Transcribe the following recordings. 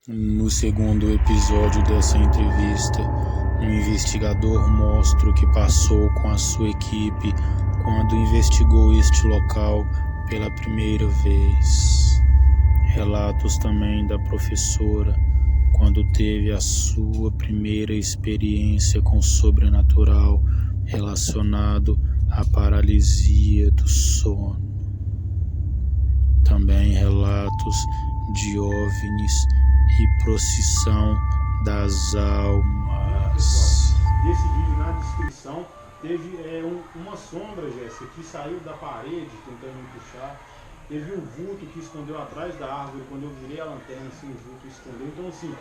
No segundo episódio dessa entrevista, o investigador mostra o que passou com a sua equipe quando investigou este local pela primeira vez. Relatos também da professora quando teve a sua primeira experiência com o sobrenatural relacionado à paralisia do sono. Também relatos de OVNIs e procissão das almas. Desse vídeo, na descrição, teve uma sombra, Jéssica, que saiu da parede tentando me puxar. Teve um vulto que escondeu atrás da árvore. Quando eu virei a lanterna, assim, o vulto escondeu. Então, assim,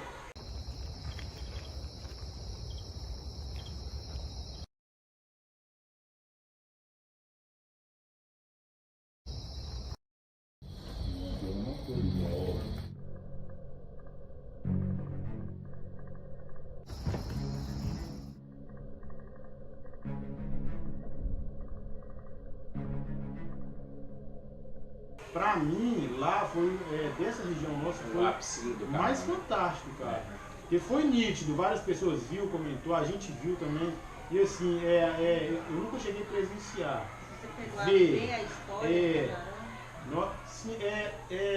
pra mim, lá foi, dessa região nossa, foi o ápice do mais fantástico, cara. Porque foi nítido, várias pessoas viram, comentou, a gente viu também. E assim, eu nunca cheguei a presenciar. Você pegou a ver a história?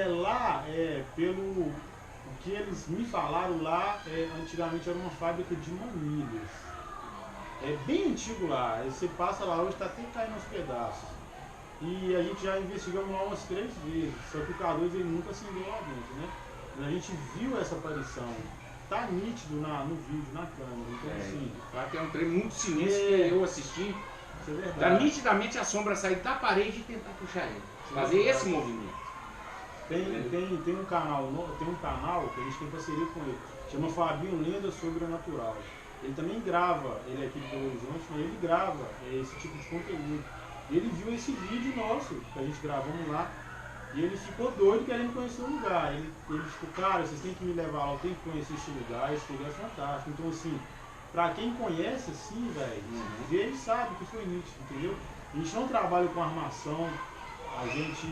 Lá, pelo o que eles me falaram lá, antigamente era uma fábrica de manilhas. É bem antigo lá, você passa lá hoje, está até caindo aos pedaços. E a gente já investigamos lá umas 3 vezes, só que o K2 ele nunca acendeu lá dentro, né? E a gente viu essa aparição, tá nítido no vídeo, na câmera, então assim... Claro que é um trem muito sinistro que eu assisti, isso é verdade. dá nitidamente a sombra sair da parede e tentar puxar ele, fazer esse movimento. Tem um canal que a gente tem parceria com ele, chama Fabinho Lenda Sobrenatural. Ele também grava, ele é aqui do Belo Horizonte, mas ele grava esse tipo de conteúdo. Ele viu esse vídeo nosso, que a gente gravamos lá, e ele ficou doido querendo conhecer o lugar. Ele ficou, cara, vocês têm que me levar lá, eu tenho que conhecer esse lugar é fantástico. Então assim, pra quem conhece assim, velho, vê e sabe que foi nítido, entendeu? A gente não trabalha com armação, a gente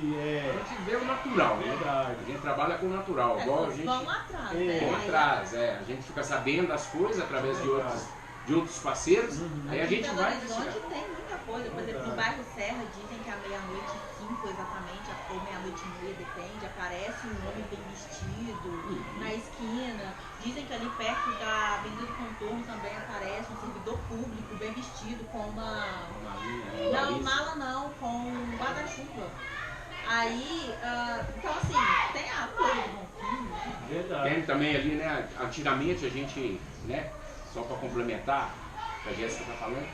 vê o natural, verdade. Né? A gente trabalha com o natural, igual a gente... Vamos atrás, né? Vamos atrás, a gente fica sabendo das coisas através de outros parceiros, aí a gente vai investigar. Tem muita coisa, por exemplo, no bairro Serra dizem que à meia-noite 5 exatamente, ou meia-noite e meia, depende, aparece um homem bem vestido na esquina. Dizem que ali perto da Avenida do Contorno também aparece um servidor público bem vestido com uma... Não, mala não, com um guarda-chuva. Aí, então assim, tem a coisa do Bonfim, né? Verdade. Tem também ali, né, antigamente a gente, né, só para complementar, que a Jéssica está falando,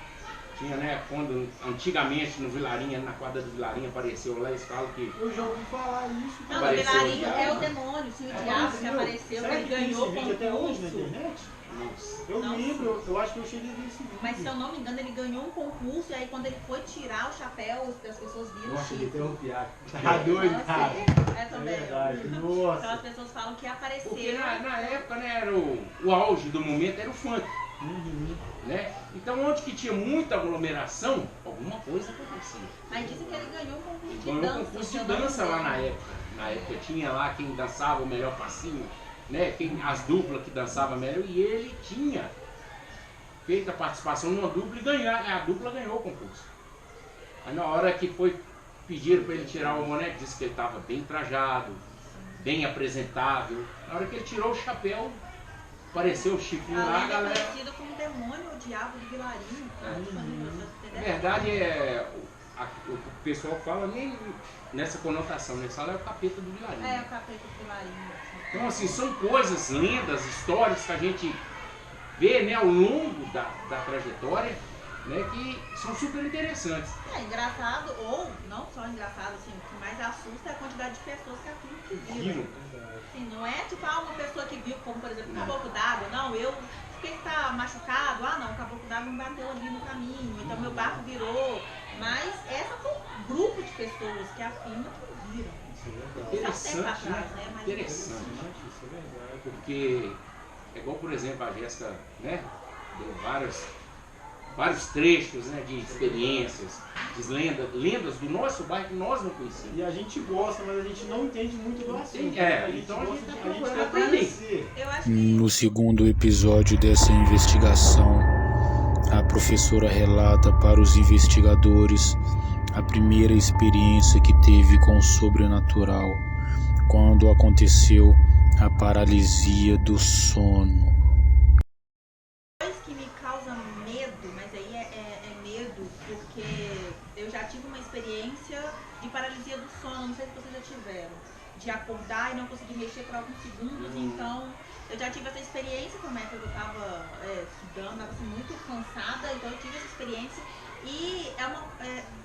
tinha, né, quando antigamente no Vilarinha, na quadra do Vilarinha apareceu lá, eles falam que... Eu já ouvi falar isso. Não, no Vilarinho é o demônio, sim, o diabo que apareceu, que ele ganhou esse vídeo até hoje na concurso. internet? Nossa. Eu lembro, eu acho que eu cheguei a ver esse vídeo. Mas se eu não me engano, ele ganhou um concurso e aí quando ele foi tirar o chapéu, as pessoas viram o Nossa, ele chifre. interrompiar. Tá doido, cara. É também. É verdade, Então nossa. as pessoas falam que apareceu. Porque na época, né, era o auge do momento era o funk. Né? Então onde que tinha muita aglomeração, alguma coisa acontecia. Mas dizem que ele ganhou um concurso de Ganhou dança. um concurso se de eu não me dança lá engano. na época. Na época tinha lá quem dançava o melhor passinho, né? As duplas que dançavam melhor, e ele tinha feito a participação numa dupla e a dupla ganhou o concurso. Aí na hora que foi pediram para ele tirar o boné, disse que ele estava bem trajado, bem apresentável. Na hora que ele tirou o chapéu, apareceu o chifrinho lá, a Além de galera. conhecido como demônio ou diabo do Vilarinho. Na verdade, o pessoal fala nem nessa conotação, né? Fala é o capeta do Vilarinho. É, o capeta do Vilarinho. Então, assim, são coisas, lendas, histórias que a gente vê, né, ao longo da trajetória, né, que são super interessantes. É engraçado, ou não só engraçado, assim, o que mais assusta é a quantidade de pessoas que aquilo que viram. Assim, não é tipo uma pessoa que viu, como por exemplo, um caboclo d'água, não, quem está machucado, não, o caboclo d'água me bateu ali no caminho, então meu barco virou. Mas essa foi um grupo de pessoas que afirmam que viram. Interessante, atrás, né? Mas Interessante. Isso é verdade. Porque é igual, por exemplo, a Jéssica, né, deu vários trechos, né, de experiências, de lendas do nosso bairro que nós não conhecíamos. E a gente gosta, mas a gente não entende muito do assunto. Então a gente está quer procurando aprender. No segundo episódio dessa investigação, a professora relata para os investigadores a primeira experiência que teve com o sobrenatural, quando aconteceu a paralisia do sono. Coisa que me causa medo, mas aí é medo porque eu já tive uma experiência de paralisia do sono, não sei se vocês já tiveram, de acordar e não conseguir mexer por alguns segundos. Então eu já tive essa experiência também, porque eu estava estudando, estava assim, muito cansada, então eu tive essa experiência. E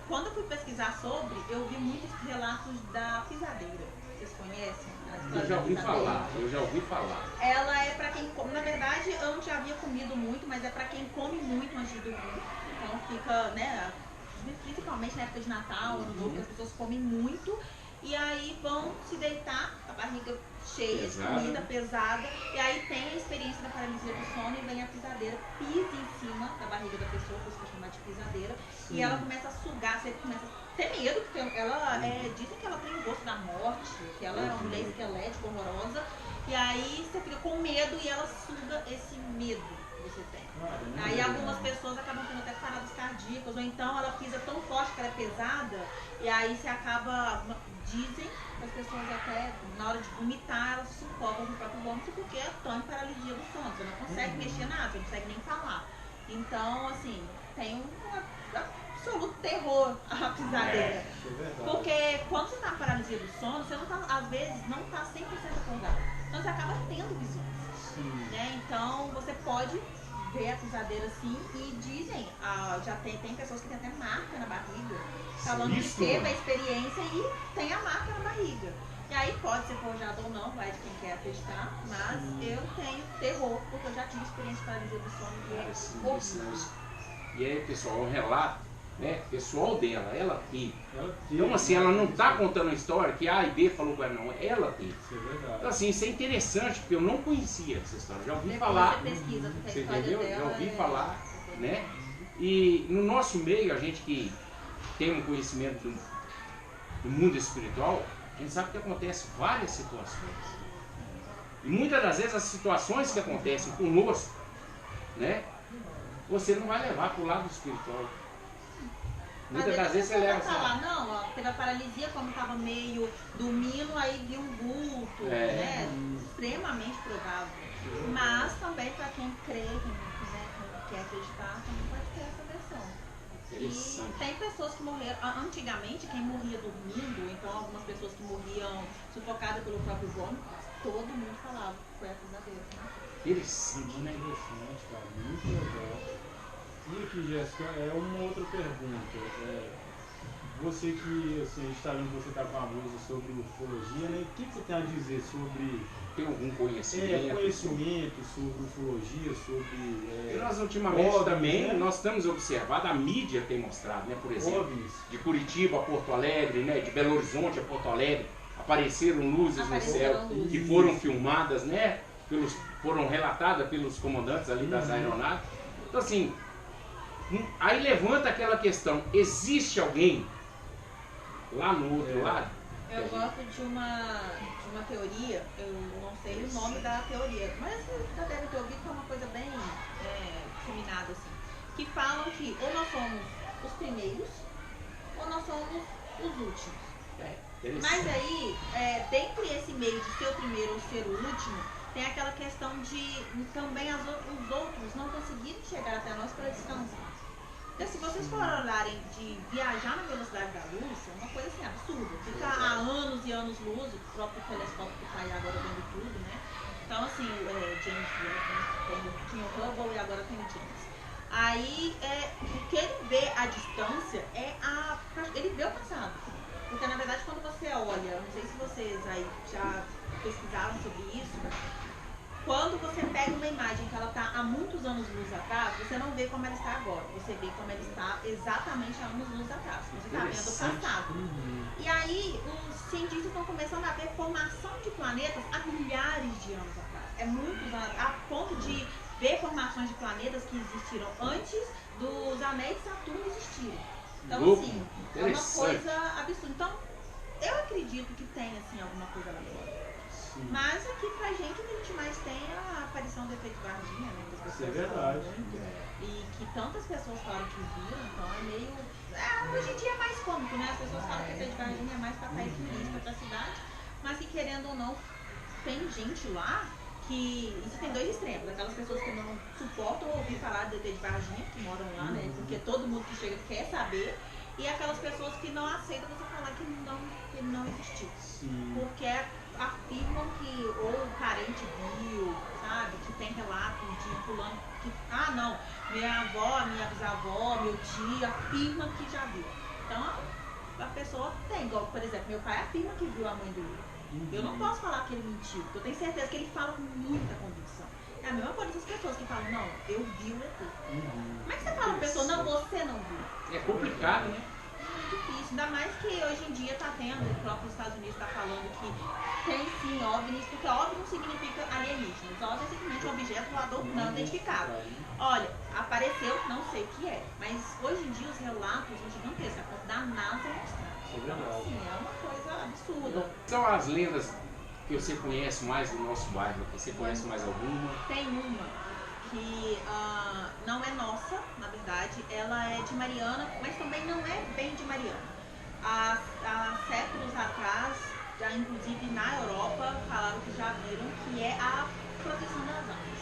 quando eu fui pesquisar sobre, eu vi muitos relatos da pisadeira. Vocês conhecem? Eu já ouvi falar. Ela é pra quem come, na verdade eu não já havia comido muito, mas é pra quem come muito antes de dormir. Então fica, né, principalmente na época de Natal, Ano Novo, as pessoas comem muito. E aí vão se deitar, a barriga cheia de comida, pesada, e aí tem a experiência da paralisia do sono e vem a pisadeira, pisa em cima da barriga da pessoa, que se chama de pisadeira, e ela começa a sugar, você começa a ter medo, porque ela dizem que ela tem o gosto da morte, que ela é uma mulher esquelética, horrorosa, e aí você fica com medo e ela suga esse medo que você tem. Aí algumas pessoas acabam tendo até paradas cardíacas, ou então ela pisa tão forte que ela é pesada, e aí você acaba, dizem que as pessoas até na hora de vomitar, elas se sufocam com o próprio vômito porque estão em paralisia do sono, você não consegue mexer nada, você não consegue nem falar. Então, assim, tem um absoluto terror a pisadeira. Porque quando você está em paralisia do sono, você não tá, às vezes não está 100% acordado. Então você acaba tendo visões. Né? Então você pode ver a pisadeira assim e dizem, já tem pessoas que têm até marca na barriga, falando que teve a experiência e tem a marca na barriga. E aí pode ser forjado ou não, vai de quem quer acreditar, mas eu tenho terror, porque eu já tive experiência de paralisia do sono e é horrível. E aí, pessoal, é um relato, né, pessoal dela, ela teve. Então, assim, ela não está contando a história que A e B falou com ela, não, ela teve. Então, assim, isso é interessante, porque eu não conhecia essa história, já ouvi falar. Você entendeu? Já ouvi falar, né? E no nosso meio, a gente que tem um conhecimento do mundo espiritual, a gente sabe que acontecem várias situações. E muitas das vezes as situações que acontecem conosco, né, você não vai levar para o lado espiritual. Muitas das vezes você leva falar, não, ó, teve a paralisia, como estava meio dormindo, aí viu um vulto, né? Extremamente provável. Mas também para quem crê, quem quer acreditar, também pode ter essa versão. E tem pessoas que morreram, antigamente quem morria dormindo, então algumas pessoas que morriam sufocadas pelo próprio vômito, todo mundo falava que foi a pisadeira. Muito interessante, cara, muito legal. E aqui, Jéssica, uma outra pergunta. Você que, assim, a gente está vendo que você está famoso sobre ufologia, né? O que você tem a dizer sobre... Tem algum conhecimento? Conhecimento sobre ufologia, sobre... E nós ultimamente também, nós estamos observando, a mídia tem mostrado, né? Por exemplo, de Curitiba a Porto Alegre, né? De Belo Horizonte a Porto Alegre, apareceram luzes no céu que foram filmadas, né? Foram relatadas pelos comandantes ali das aeronaves. Então, assim, aí levanta aquela questão, existe alguém lá no outro lado? Eu gosto de uma teoria, eu não sei o nome da teoria, mas você já deve ter ouvido que é uma coisa bem disseminada assim, que falam que ou nós somos os primeiros ou nós somos os últimos. Mas aí, dentro desse meio de ser o primeiro ou ser o último, tem aquela questão de também os outros não conseguirem chegar até nós pela distância. Então, se vocês forem olharem de viajar na velocidade da luz, é uma coisa assim absurda. Fica há anos e anos luz, o próprio telescópio que está aí agora vendo tudo, né? Então, assim, James Webb, tinha o Hubble e agora tem o James. Aí, o que ele vê à distância ele vê o passado. Porque, na verdade, quando você olha, não sei se vocês aí já pesquisaram sobre isso, quando você pega uma imagem que ela está há muitos anos-luz atrás, você não vê como ela está agora. Você vê como ela está exatamente há anos-luz atrás. Você está vendo o passado. E aí, os cientistas estão começando a ver formação de planetas há milhares de anos atrás. É muitos anos, a ponto de ver formações de planetas que existiram antes dos anéis de Saturno existirem. Então, assim, é uma coisa absurda. Então, eu acredito que tem, assim, alguma coisa lá fora. Mas aqui pra gente o que a gente mais tem é Isso é verdade. E que tantas pessoas falam que viram, então é meio. Hoje em dia é mais cômico, né? As pessoas falam que essa de Varginha é mais pra atrair turista pra cidade, mas que querendo ou não, tem gente lá que. Isso tem dois extremos, aquelas pessoas que não suportam ouvir falar do ET de Varginha, que moram lá, né? Porque todo mundo que chega quer saber, e aquelas pessoas que não aceitam você falar que ele não existiu. Sim. Porque afirmam que ou o parente viu, sabe? Que tem relato de fulano que, não, minha avó, minha bisavó, meu tio afirma que já viu. Então a pessoa tem, igual, por exemplo, meu pai afirma que viu a mãe dele. Eu não posso falar que ele mentiu, porque eu tenho certeza que ele fala com muita convicção. É a mesma coisa das pessoas que falam, não, eu vi o ET. Como é que você fala pra pessoa, não, você não viu? É complicado, né? Difícil, ainda mais que hoje em dia está tendo, o próprio Estados Unidos está falando que tem sim OVNIs, porque OVNI não significa alienígenas, OVNI é simplesmente um objeto voador não identificado. Olha, apareceu, não sei o que é, mas hoje em dia os relatos são gigantescos, a ponto da NASA mostrar. Então, assim, é uma coisa absurda. São as lendas que você conhece mais do nosso bairro, você conhece mais alguma? Tem uma que não é nossa, na verdade, ela é de Mariana, mas também não é bem de Mariana. Há séculos atrás, já inclusive na Europa, falaram que já viram que é a proteção das almas.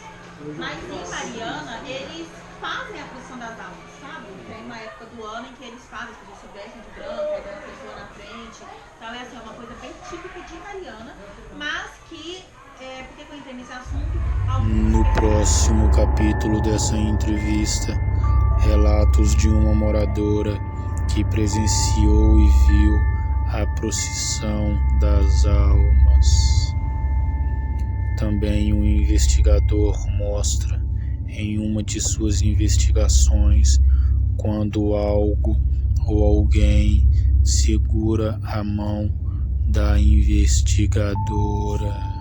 Mas em Mariana, eles fazem a proteção das almas, sabe? Tem uma época do ano em que eles fazem, as pessoas se vestem de branco, pegam a pessoa na frente. Então é assim, uma coisa bem típica de Mariana, mas que, porque eu entrei nesse assunto... No próximo capítulo dessa entrevista, relatos de uma moradora que presenciou e viu a procissão das almas. Também um investigador mostra em uma de suas investigações quando algo ou alguém segura a mão da investigadora.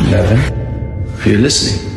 Levin, are you listening?